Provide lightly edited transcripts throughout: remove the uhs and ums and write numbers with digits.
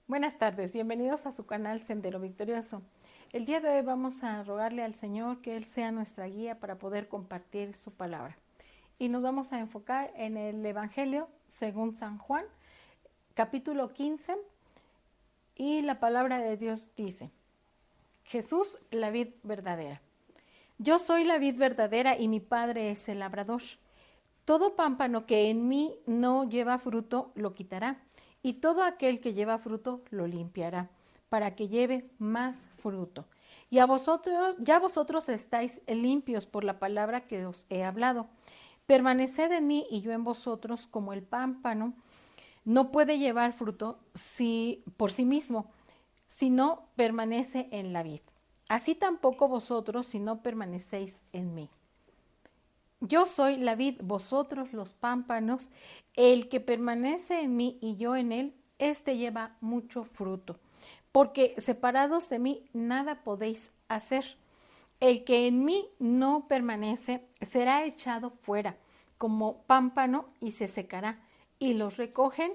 Buenas tardes, bienvenidos a su canal Sendero Victorioso. El día de hoy vamos a rogarle al Señor que Él sea nuestra guía para poder compartir su palabra. Y nos vamos a enfocar en el Evangelio según San Juan, capítulo 15, y la palabra de Dios dice: Jesús, la vid verdadera. Yo soy la vid verdadera y mi Padre es el labrador. Todo pámpano que en mí no lleva fruto lo quitará, y todo aquel que lleva fruto lo limpiará, para que lleve más fruto. Y a vosotros, ya vosotros estáis limpios por la palabra que os he hablado. Permaneced en mí y yo en vosotros, como el pámpano no puede llevar fruto por sí mismo, si no permanece en la vid. Así tampoco vosotros, si no permanecéis en mí. Yo soy la vid, vosotros los pámpanos. El que permanece en mí y yo en él, éste lleva mucho fruto, porque separados de mí nada podéis hacer. El que en mí no permanece será echado fuera como pámpano y se secará, y los recogen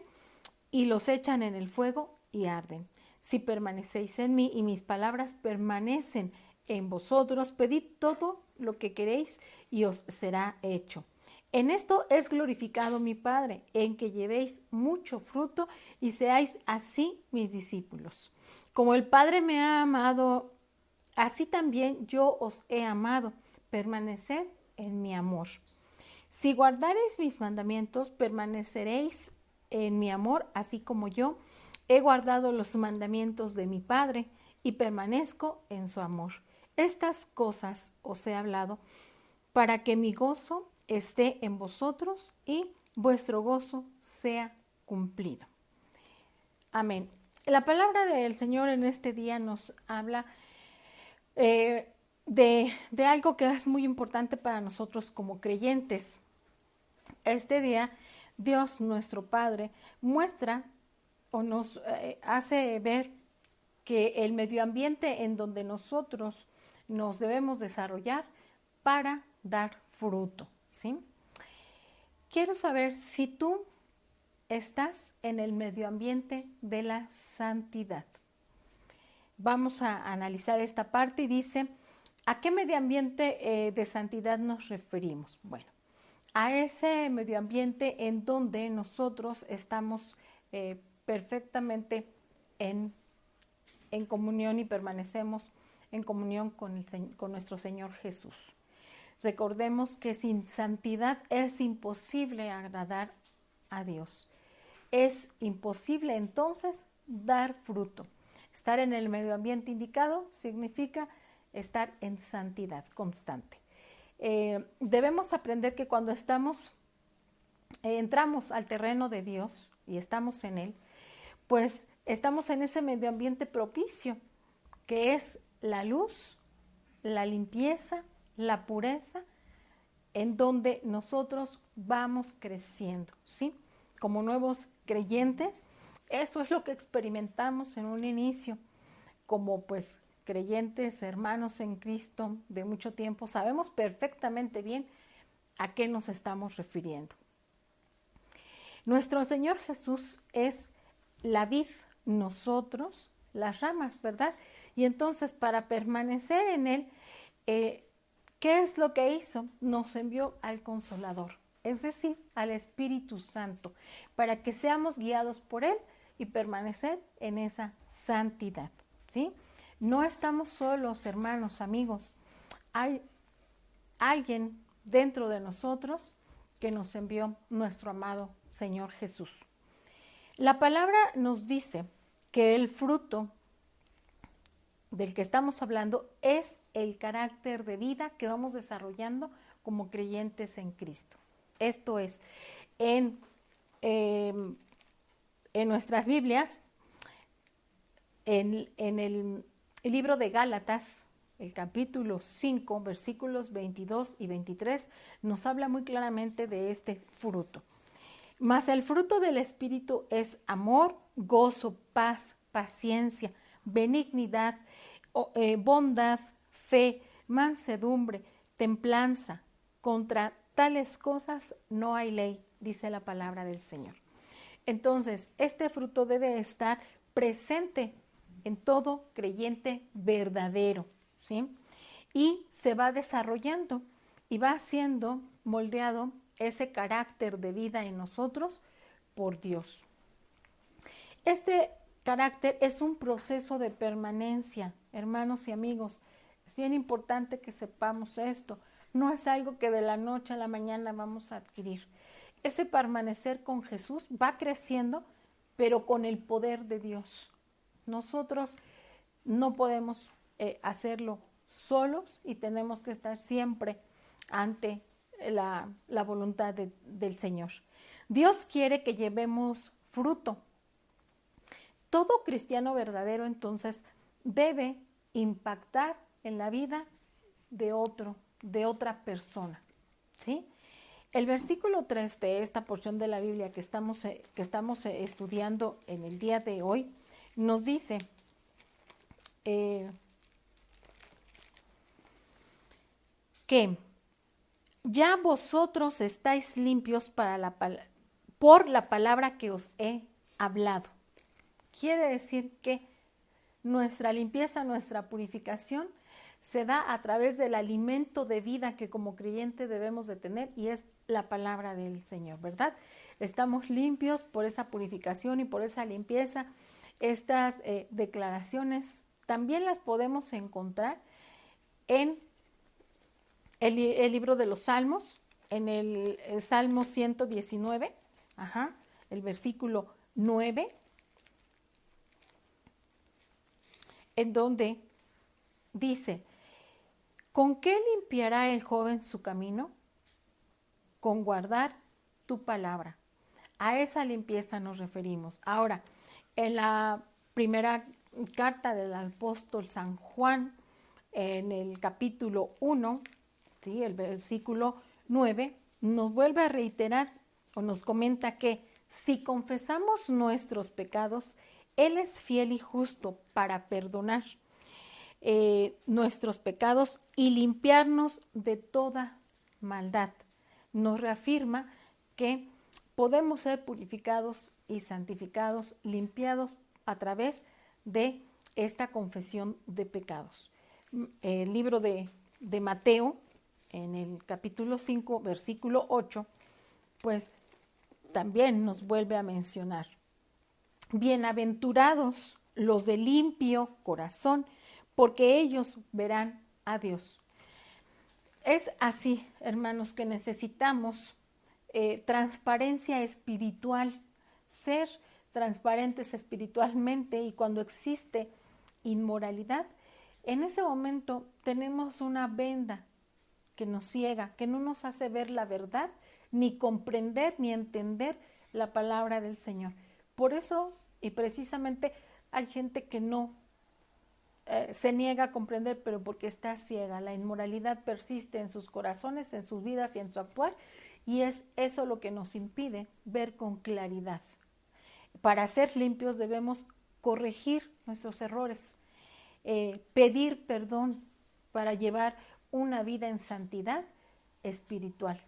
y los echan en el fuego y arden. Si permanecéis en mí y mis palabras permanecen en vosotros, pedid todo lo que queréis y os será hecho. En esto es glorificado mi Padre, en que llevéis mucho fruto y seáis así mis discípulos. Como el Padre me ha amado, así también yo os he amado. Permaneced en mi amor. Si guardareis mis mandamientos, permaneceréis en mi amor, así como yo he guardado los mandamientos de mi Padre y permanezco en su amor. Estas cosas os he hablado para que mi gozo esté en vosotros y vuestro gozo sea cumplido. Amén. La palabra del Señor en este día nos habla de algo que es muy importante para nosotros como creyentes. Este día, Dios nuestro Padre muestra o nos hace ver que el medio ambiente en donde nosotros nos debemos desarrollar para dar fruto, ¿sí? Quiero saber si tú estás en el medio ambiente de la santidad. Vamos a analizar esta parte y dice, ¿a qué medio ambiente de santidad nos referimos? Bueno, a ese medio ambiente en donde nosotros estamos perfectamente en comunión y permanecemos en comunión con nuestro Señor Jesús. Recordemos que sin santidad es imposible agradar a Dios. Es imposible entonces dar fruto. Estar en el medio ambiente indicado significa estar en santidad constante. Debemos aprender que cuando entramos al terreno de Dios y estamos en él, pues estamos en ese medio ambiente propicio, que es la luz, la limpieza, la pureza, en donde nosotros vamos creciendo, ¿sí? Como nuevos creyentes, eso es lo que experimentamos en un inicio, como pues creyentes, hermanos en Cristo de mucho tiempo, sabemos perfectamente bien a qué nos estamos refiriendo. Nuestro Señor Jesús es la vid, nosotros las ramas, ¿verdad? Y entonces para permanecer en Él, ¿qué es lo que hizo? Nos envió al Consolador, es decir, al Espíritu Santo, para que seamos guiados por Él y permanecer en esa santidad, ¿sí? No estamos solos, hermanos, amigos. Hay alguien dentro de nosotros que nos envió nuestro amado Señor Jesús. La palabra nos dice que el fruto del que estamos hablando es el carácter de vida que vamos desarrollando como creyentes en Cristo. Esto es, en nuestras Biblias, en el libro de Gálatas, el capítulo 5, versículos 22 y 23, nos habla muy claramente de este fruto. Mas el fruto del Espíritu es amor, gozo, paz, paciencia, benignidad, bondad, fe, mansedumbre, templanza. Contra tales cosas no hay ley, dice la palabra del Señor. Entonces, este fruto debe estar presente en todo creyente verdadero, ¿sí? Y se va desarrollando y va siendo moldeado ese carácter de vida en nosotros por Dios. Este carácter es un proceso de permanencia, hermanos y amigos. Es bien importante que sepamos esto. No es algo que de la noche a la mañana vamos a adquirir. Ese permanecer con Jesús va creciendo, pero con el poder de Dios. Nosotros no podemos hacerlo solos y tenemos que estar siempre ante la voluntad del Señor. Dios quiere que llevemos fruto. Todo cristiano verdadero entonces debe impactar en la vida de otra persona, ¿sí? El versículo 3 de esta porción de la Biblia que estamos estudiando en el día de hoy nos dice que ya vosotros estáis limpios por la palabra que os he hablado. Quiere decir que nuestra limpieza, nuestra purificación se da a través del alimento de vida que como creyente debemos de tener, y es la palabra del Señor, ¿verdad? Estamos limpios por esa purificación y por esa limpieza. Estas declaraciones también las podemos encontrar en el libro de los Salmos, en el Salmo 119, el versículo 9, en donde dice: ¿con qué limpiará el joven su camino? Con guardar tu palabra. A esa limpieza nos referimos. Ahora, en la primera carta del apóstol San Juan, en el capítulo 1, ¿sí?, el versículo 9, nos vuelve a reiterar o nos comenta que si confesamos nuestros pecados, Él es fiel y justo para perdonar nuestros pecados y limpiarnos de toda maldad. Nos reafirma que podemos ser purificados y santificados, limpiados a través de esta confesión de pecados. El libro de Mateo, en el capítulo 5, versículo 8, pues también nos vuelve a mencionar: bienaventurados los de limpio corazón, porque ellos verán a Dios. Es así, hermanos, que necesitamos transparencia espiritual, ser transparentes espiritualmente, y cuando existe inmoralidad, en ese momento tenemos una venda que nos ciega, que no nos hace ver la verdad, ni comprender, ni entender la palabra del Señor. Por eso, y precisamente, hay gente que no se niega a comprender, pero porque está ciega. La inmoralidad persiste en sus corazones, en sus vidas y en su actuar, y es eso lo que nos impide ver con claridad. Para ser limpios debemos corregir nuestros errores, pedir perdón para llevar una vida en santidad espiritual.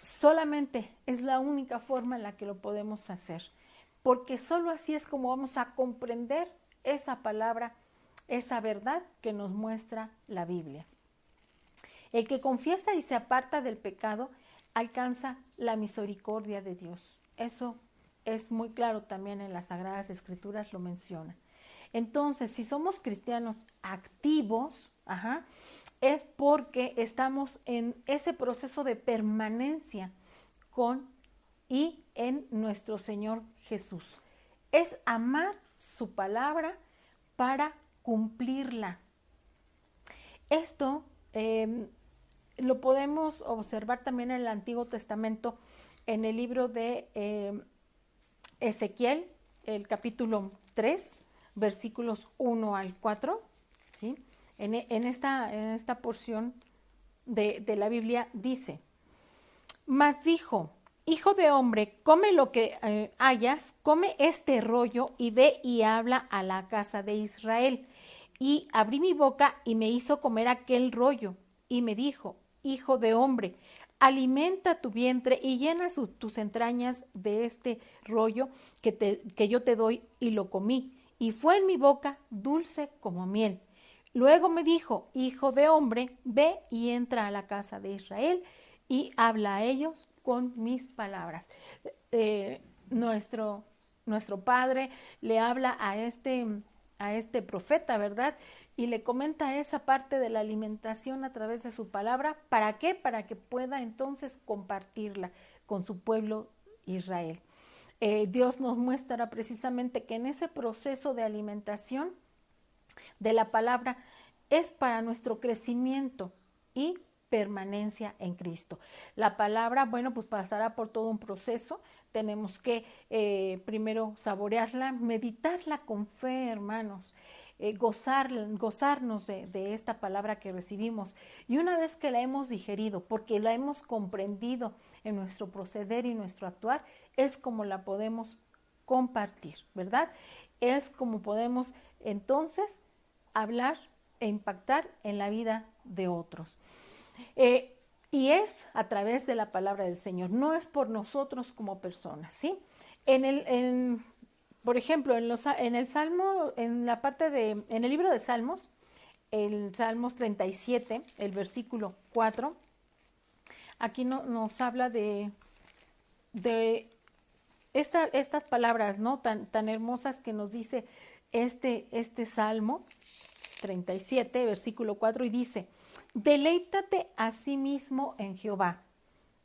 Solamente es la única forma en la que lo podemos hacer, porque solo así es como vamos a comprender esa palabra, esa verdad que nos muestra la Biblia. El que confiesa y se aparta del pecado alcanza la misericordia de Dios. Eso es muy claro también en las Sagradas Escrituras, lo menciona. Entonces, si somos cristianos activos, es porque estamos en ese proceso de permanencia con y en nuestro Señor Jesús. Es amar su palabra para cumplirla. Esto lo podemos observar también en el Antiguo Testamento, en el libro de Ezequiel, el capítulo 3, versículos 1 al 4, ¿sí? En esta porción de la Biblia dice: mas dijo, hijo de hombre, come lo que hayas, come este rollo y ve y habla a la casa de Israel. Y abrí mi boca y me hizo comer aquel rollo. Y me dijo: hijo de hombre, Alimenta tu vientre y llena tus entrañas de este rollo que yo te doy, y lo comí, y fue en mi boca dulce como miel. Luego me dijo, hijo de hombre, ve y entra a la casa de Israel y habla a ellos con mis palabras. Eh, nuestro, nuestro Padre le habla a este profeta, ¿verdad? Y le comenta esa parte de la alimentación a través de su palabra. ¿Para qué? Para que pueda entonces compartirla con su pueblo Israel. Dios nos muestra precisamente que en ese proceso de alimentación de la palabra es para nuestro crecimiento y permanencia en Cristo. La palabra, bueno, pues pasará por todo un proceso. Tenemos que primero saborearla, meditarla con fe, hermanos. Gozarnos de esta palabra que recibimos, y una vez que la hemos digerido, porque la hemos comprendido en nuestro proceder y nuestro actuar, es como la podemos compartir, ¿verdad? Es como podemos entonces hablar e impactar en la vida de otros. Y es a través de la palabra del Señor, no es por nosotros como personas, ¿sí? Por ejemplo, en el Salmo, en el libro de Salmos, el Salmos 37, el versículo 4, aquí nos habla de estas palabras, ¿no? Tan hermosas que nos dice este Salmo 37, versículo 4, y dice, deleítate a sí mismo en Jehová,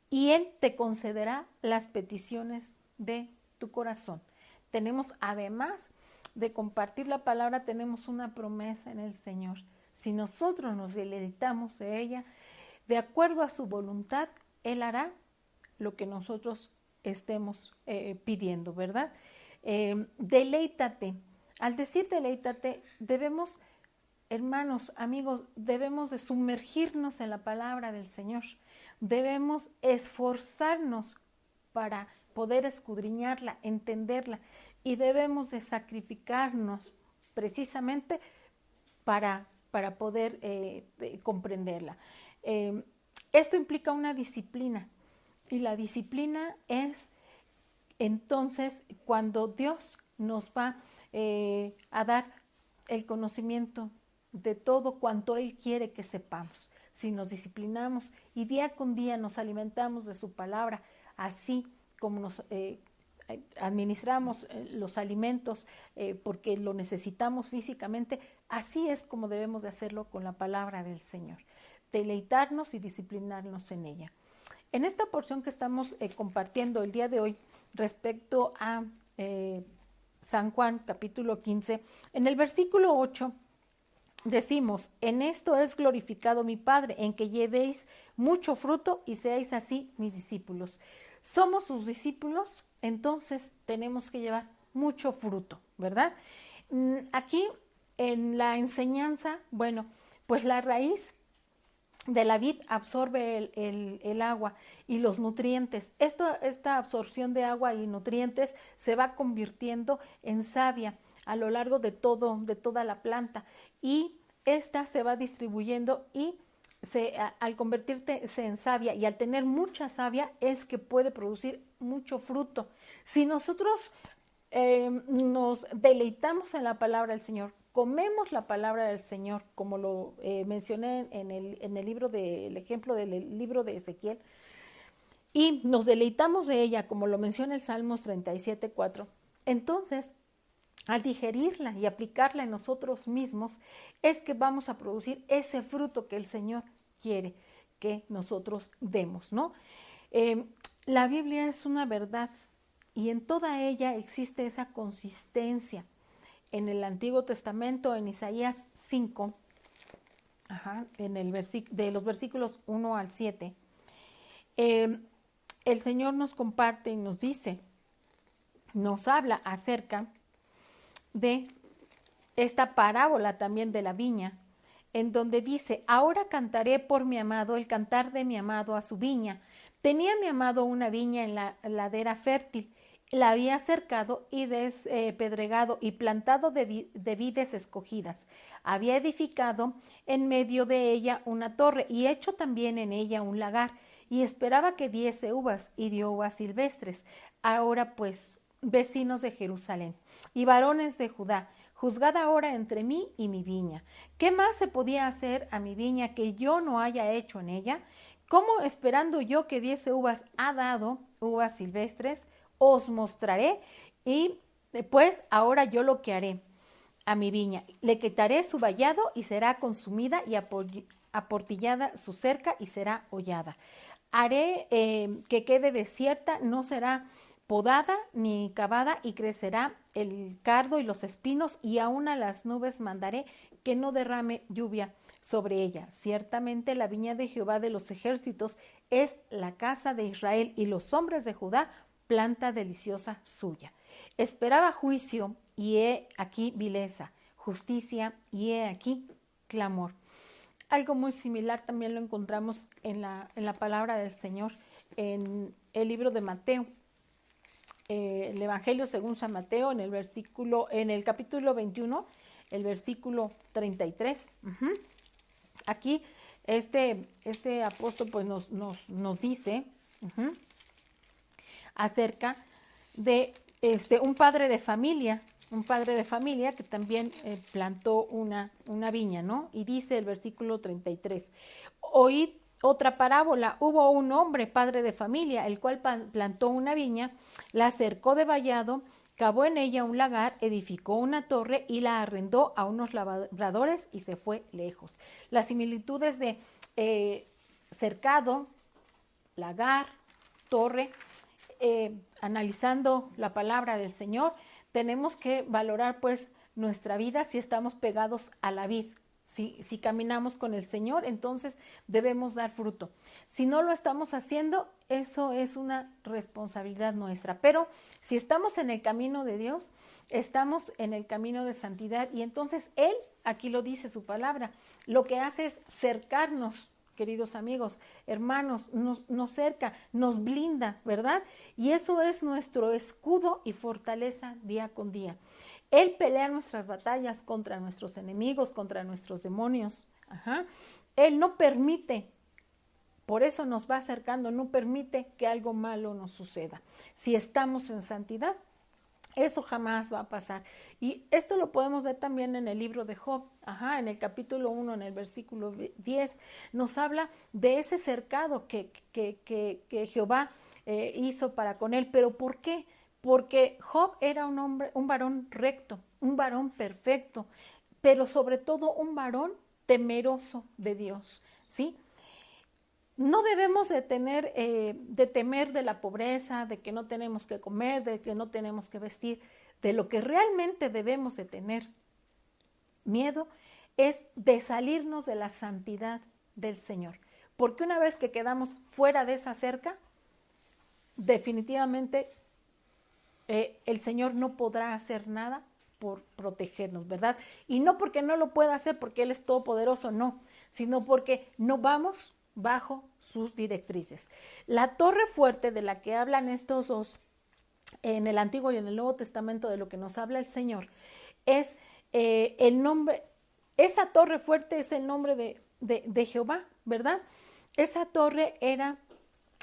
y Él te concederá las peticiones de tu corazón. Tenemos, además de compartir la palabra, tenemos una promesa en el Señor. Si nosotros nos deleitamos de ella, de acuerdo a su voluntad, Él hará lo que nosotros estemos pidiendo, ¿verdad? Deleítate. Al decir deleítate, debemos, hermanos, amigos, debemos de sumergirnos en la palabra del Señor. Debemos esforzarnos para poder escudriñarla, entenderla, y debemos de sacrificarnos precisamente para poder comprenderla. Esto implica una disciplina, y la disciplina es entonces cuando Dios nos va a dar el conocimiento de todo cuanto Él quiere que sepamos. Si nos disciplinamos y día con día nos alimentamos de su palabra, así como nos administramos los alimentos porque lo necesitamos físicamente, así es como debemos de hacerlo con la palabra del Señor. Deleitarnos y disciplinarnos en ella. En esta porción que estamos compartiendo el día de hoy respecto a San Juan capítulo 15, en el versículo 8 decimos, en esto es glorificado mi Padre, en que llevéis mucho fruto y seáis así mis discípulos. Somos sus discípulos, entonces tenemos que llevar mucho fruto, ¿verdad? Aquí en la enseñanza, bueno, pues la raíz de la vid absorbe el agua y los nutrientes. Esta absorción de agua y nutrientes se va convirtiendo en savia a lo largo de toda la planta, y esta se va distribuyendo, y al convertirse en savia y al tener mucha savia es que puede producir mucho fruto. Si nosotros nos deleitamos en la palabra del Señor, comemos la palabra del Señor, como lo mencioné en el libro del ejemplo del libro de Ezequiel, y nos deleitamos de ella, como lo menciona el Salmos 37, 4, entonces al digerirla y aplicarla en nosotros mismos, es que vamos a producir ese fruto que el Señor quiere que nosotros demos, ¿no? La Biblia es una verdad, y en toda ella existe esa consistencia. En el Antiguo Testamento, en Isaías 5, de los versículos 1 al 7, el Señor nos comparte y nos dice, nos habla acerca de esta parábola también de la viña, en donde dice, ahora cantaré por mi amado el cantar de mi amado a su viña. Tenía mi amado una viña en la ladera fértil, la había cercado y despedregado y plantado de vides escogidas. Había edificado en medio de ella una torre y hecho también en ella un lagar, y esperaba que diese uvas, y dio uvas silvestres. Ahora pues, vecinos de Jerusalén y varones de Judá, juzgad ahora entre mí y mi viña. ¿Qué más se podía hacer a mi viña que yo no haya hecho en ella? ¿Cómo esperando yo que diese uvas ha dado uvas silvestres? Os mostraré, y pues ahora yo lo que haré a mi viña. Le quitaré su vallado y será consumida, y aportillada su cerca y será hollada. Haré que quede desierta, no será podada ni cavada, y crecerá el cardo y los espinos, y aún a las nubes mandaré que no derrame lluvia sobre ella. Ciertamente la viña de Jehová de los ejércitos es la casa de Israel, y los hombres de Judá planta deliciosa suya. Esperaba juicio, y he aquí vileza, justicia, y he aquí clamor. Algo muy similar también lo encontramos en la palabra del Señor en el libro de Mateo, el Evangelio según San Mateo, en el capítulo 21, el versículo 33. Aquí este apóstol pues nos dice acerca de un padre de familia que también plantó una viña, ¿no? Y dice el versículo 33, oíd otra parábola. Hubo un hombre, padre de familia, el cual plantó una viña, la cercó de vallado, cavó en ella un lagar, edificó una torre y la arrendó a unos labradores y se fue lejos. Las similitudes de cercado, lagar, torre, analizando la palabra del Señor, tenemos que valorar pues nuestra vida si estamos pegados a la vid. Si caminamos con el Señor, entonces debemos dar fruto. Si no lo estamos haciendo, eso es una responsabilidad nuestra. Pero si estamos en el camino de Dios, estamos en el camino de santidad, y entonces Él, aquí lo dice su palabra, lo que hace es cercarnos, queridos amigos, hermanos, nos cerca, nos blinda, ¿verdad? Y eso es nuestro escudo y fortaleza día con día. Él pelea nuestras batallas contra nuestros enemigos, contra nuestros demonios. Él no permite, por eso nos va acercando, no permite que algo malo nos suceda. Si estamos en santidad, eso jamás va a pasar. Y esto lo podemos ver también en el libro de Job, en el capítulo 1, en el versículo 10, nos habla de ese cercado que Jehová hizo para con él. ¿Pero por qué? Porque Job era un hombre, un varón recto, un varón perfecto, pero sobre todo un varón temeroso de Dios, ¿sí? No debemos de temer de la pobreza, de que no tenemos que comer, de que no tenemos que vestir. De lo que realmente debemos de tener miedo es de salirnos de la santidad del Señor. Porque una vez que quedamos fuera de esa cerca, definitivamente el Señor no podrá hacer nada por protegernos, ¿verdad? Y no porque no lo pueda hacer porque Él es todopoderoso, no, sino porque no vamos bajo sus directrices. La torre fuerte de la que hablan estos dos en el Antiguo y en el Nuevo Testamento, de lo que nos habla el Señor, es el nombre, esa torre fuerte es el nombre de Jehová, ¿verdad? Esa torre era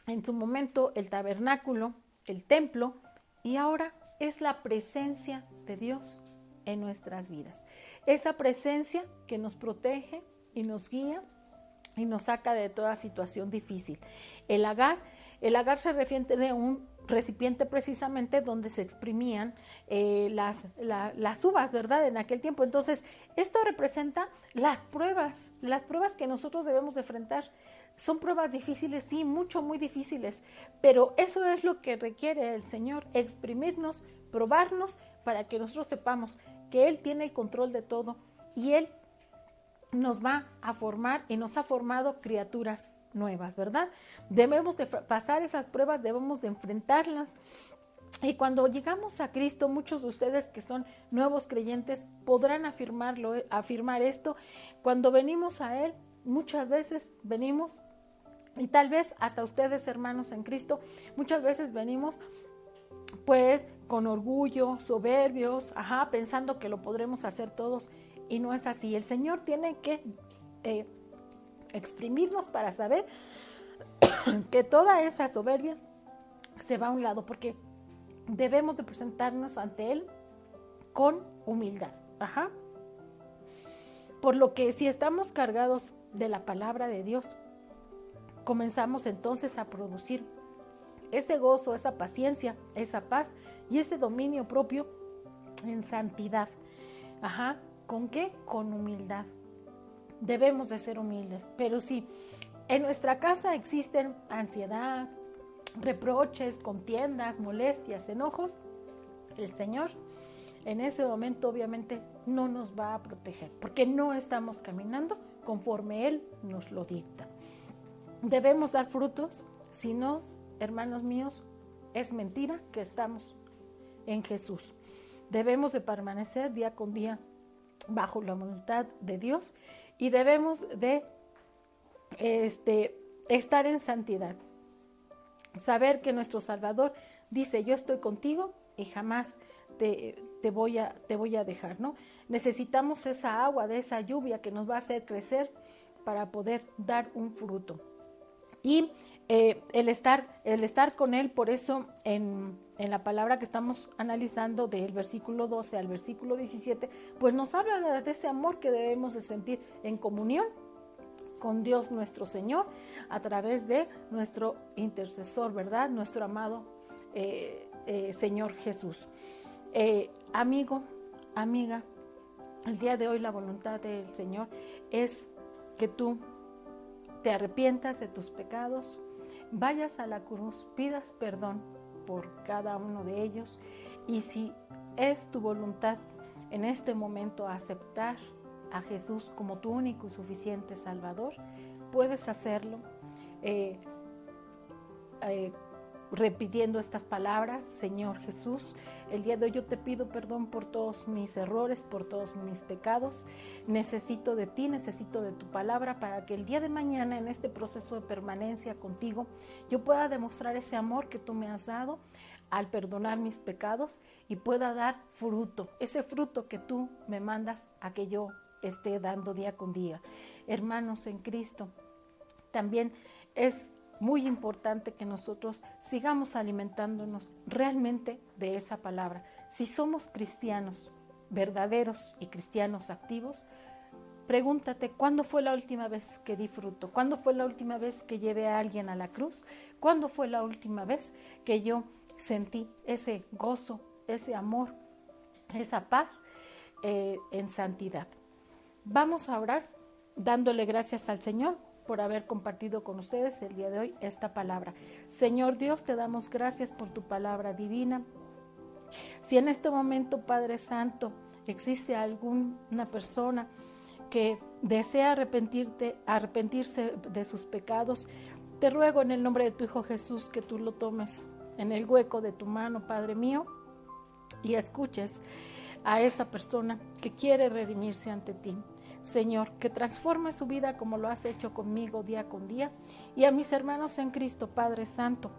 en su momento el tabernáculo, el templo, y ahora es la presencia de Dios en nuestras vidas. Esa presencia que nos protege y nos guía y nos saca de toda situación difícil. El lagar se refiere a un recipiente precisamente donde se exprimían las uvas, ¿verdad? En aquel tiempo. Entonces, esto representa las pruebas que nosotros debemos de enfrentar. Son pruebas difíciles, sí, muy difíciles, pero eso es lo que requiere el Señor, exprimirnos, probarnos, para que nosotros sepamos que Él tiene el control de todo y Él nos va a formar y nos ha formado criaturas nuevas, ¿verdad? Debemos de pasar esas pruebas, debemos de enfrentarlas. Y cuando llegamos a Cristo, muchos de ustedes que son nuevos creyentes podrán afirmar esto. Cuando venimos a Él, muchas veces venimos, y tal vez hasta ustedes, hermanos en Cristo, muchas veces venimos pues con orgullo, soberbios, pensando que lo podremos hacer todos, y no es así. El Señor tiene que exprimirnos para saber que toda esa soberbia se va a un lado, porque debemos de presentarnos ante Él con humildad. Por lo que si estamos cargados de la palabra de Dios, comenzamos entonces a producir ese gozo, esa paciencia, esa paz y ese dominio propio en santidad. ¿Con qué? Con humildad. Debemos de ser humildes, pero si en nuestra casa existen ansiedad, reproches, contiendas, molestias, enojos, el Señor en ese momento obviamente no nos va a proteger, porque no estamos caminando conforme Él nos lo dicta. Debemos dar frutos, si no, hermanos míos, es mentira que estamos en Jesús. Debemos de permanecer día con día bajo la voluntad de Dios y debemos de estar en santidad. Saber que nuestro Salvador dice, yo estoy contigo y jamás te voy a dejar, ¿no? Necesitamos esa agua, de esa lluvia que nos va a hacer crecer para poder dar un fruto. Y el estar con Él, por eso en la palabra que estamos analizando del versículo 12 al versículo 17, pues nos habla de ese amor que debemos de sentir en comunión con Dios nuestro Señor a través de nuestro intercesor, ¿verdad? Nuestro amado Señor Jesús. Amigo, amiga, el día de hoy la voluntad del Señor es que tú te arrepientas de tus pecados, vayas a la cruz, pidas perdón por cada uno de ellos y si es tu voluntad en este momento aceptar a Jesús como tu único y suficiente Salvador, puedes hacerlo repitiendo estas palabras: Señor Jesús, el día de hoy yo te pido perdón por todos mis errores, por todos mis pecados. Necesito de ti, necesito de tu palabra para que el día de mañana, en este proceso de permanencia contigo, yo pueda demostrar ese amor que tú me has dado al perdonar mis pecados y pueda dar fruto, ese fruto que tú me mandas a que yo esté dando día con día. Hermanos en Cristo, también es muy importante que nosotros sigamos alimentándonos realmente de esa palabra. Si somos cristianos verdaderos y cristianos activos, pregúntate, ¿cuándo fue la última vez que di fruto? ¿Cuándo fue la última vez que llevé a alguien a la cruz? ¿Cuándo fue la última vez que yo sentí ese gozo, ese amor, esa paz en santidad? Vamos a orar dándole gracias al Señor por haber compartido con ustedes el día de hoy esta palabra. Señor Dios, te damos gracias por tu palabra divina. Si en este momento, Padre Santo, existe alguna persona que desea arrepentirse de sus pecados, te ruego en el nombre de tu Hijo Jesús que tú lo tomes en el hueco de tu mano, Padre mío, y escuches a esa persona que quiere redimirse ante ti. Señor, que transforme su vida como lo has hecho conmigo día con día, y a mis hermanos en Cristo, Padre Santo,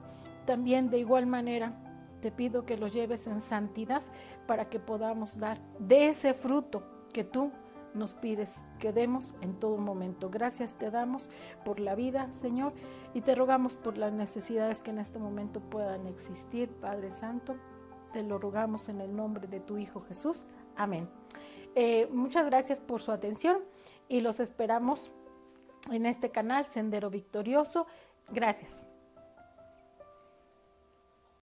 también de igual manera te pido que los lleves en santidad para que podamos dar de ese fruto que tú nos pides que demos en todo momento. Gracias te damos por la vida, Señor, y te rogamos por las necesidades que en este momento puedan existir, Padre Santo. Te lo rogamos en el nombre de tu Hijo Jesús. Amén. Muchas gracias por su atención y los esperamos en este canal Sendero Victorioso. Gracias.